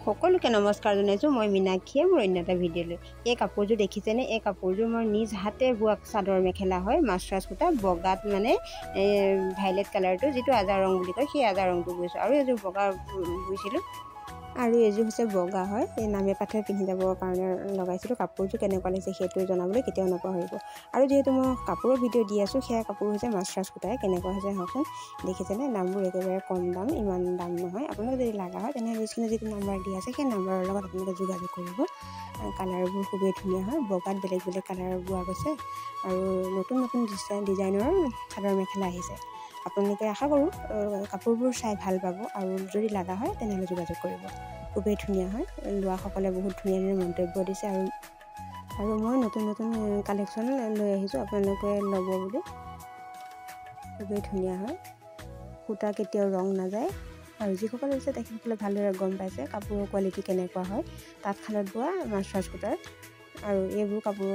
সকলোকে নমস্কাৰ জনাইছোঁ। মই মীনাক্ষীয়ে মোৰ অন্য এটা ভিডিঅ'লৈ। এই কাপোৰযোৰ দেখিছেনে? এই কাপোৰযোৰ মই নিজ হাতে বোৱা চাদৰ মেখেলা হয়। মাছৰাজ সূতা বগাত মানে ভাইলেট কালাৰটো যিটো আজা ৰং বুলি কয় সেই আজা ৰংটো বৈছোঁ। আৰু এযোৰ বগা বৈছিলোঁ আৰু এযোৰ হৈছে বগা হয়। এই নামে পাঠে পিন্ধি যাবৰ কাৰণে লগাইছিলোঁ। কাপোৰযোৰ কেনেকুৱা লাগিছে সেইটো জনাবলৈ কেতিয়াও নাপাহৰিব। আৰু যিহেতু মই কাপোৰৰ ভিডিঅ' দি আছোঁ, সেয়া কাপোৰ হৈছে মাছৰাজ সূতাই। কেনেকুৱা হৈছে চাওকচোন। দেখিছেনে? দামবোৰ একেবাৰে কম দাম, ইমান দাম নহয়। আপোনালোকে যদি লগা হয় তেনেহ'লে স্ক্ৰীণত যিটো নাম্বাৰ দি আছে সেই নাম্বাৰৰ লগত আপোনালোকে যোগাযোগ কৰিব। কালাৰবোৰ খুবেই ধুনীয়া হয়। বগাত বেলেগ বেলেগ কালাৰ বোৱা গৈছে আৰু নতুন নতুন ডিজাইনৰ চাদৰ মেখেলা আহিছে। আপোনালোকে আশা কৰোঁ কাপোৰবোৰ চাই ভাল পাব আৰু যদি লগা হয় তেনেহ'লে যোগাযোগ কৰিব। খুবেই ধুনীয়া হয়। লোৱাসকলে বহুত ধুনীয়া ধুনীয়া মন্তব্য দিছে আৰু মই নতুন নতুন কালেকশ্যন লৈ আহিছোঁ আপোনালোকে ল'ব বুলি। খুবেই ধুনীয়া হয়। সূতা কেতিয়াও ৰং নাযায় আৰু যিসকল হৈছে তেখেতসকলে ভালদৰে গম পাইছে কাপোৰৰ কোৱালিটি কেনেকুৱা হয়। তাঁতশালত বোৱা মাছৰাজ সূতাৰ আৰু এইবোৰ কাপোৰ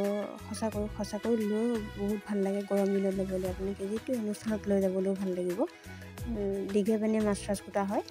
সঁচাকৈ লৈ বহুত ভাল লাগে। গৰম দিনত ল'বলৈ আপোনালোকে যিটো অনুষ্ঠানত লৈ যাবলৈও ভাল লাগিব। দীঘেপনীয়া মাছৰাজ সূতা হয়।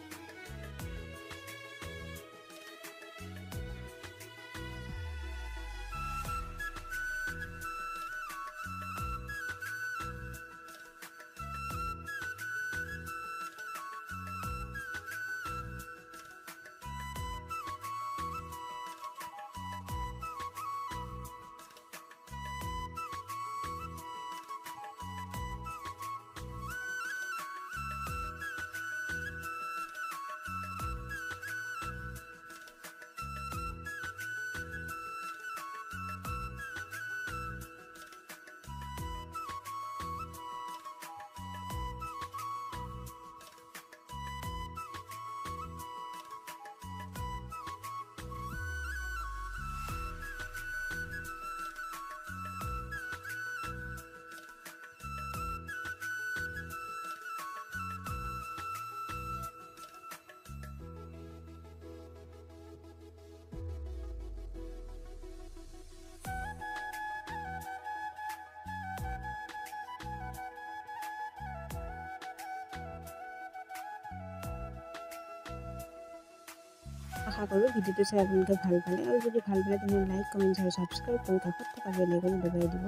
আশা কৰোঁ ভিডিঅ'টো চাই আপোনালোকে ভাল পালে আৰু যদি ভাল পালে তেনেহ'লে লাইক, কমেণ্ট আৰু ছাবস্ক্ৰাইব কৰি কাষত থকা বেল আইকনটো দবাই দিব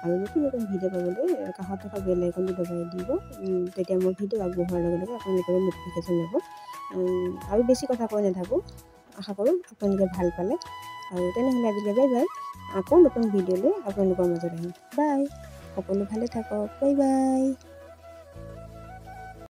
আৰু নতুন নতুন ভিডিঅ' পাবলৈ কাষত থকা বেল আইকনটো দবাই দিব। তেতিয়া মোৰ ভিডিঅ' আগবঢ়োৱাৰ লগে লগে আপোনালোকৰ ন'টিফিকেশ্যন যাব। আৰু বেছি কথা কৈ নাথাকোঁ। আশা কৰোঁ আপোনালোকে ভাল পালে আৰু তেনেহ'লে আজিলৈ বাই বাই। আকৌ নতুন ভিডিঅ'লৈ আপোনালোকৰ মাজত আহিম। বাই। সকলো ভালে থাকক। Bye bye.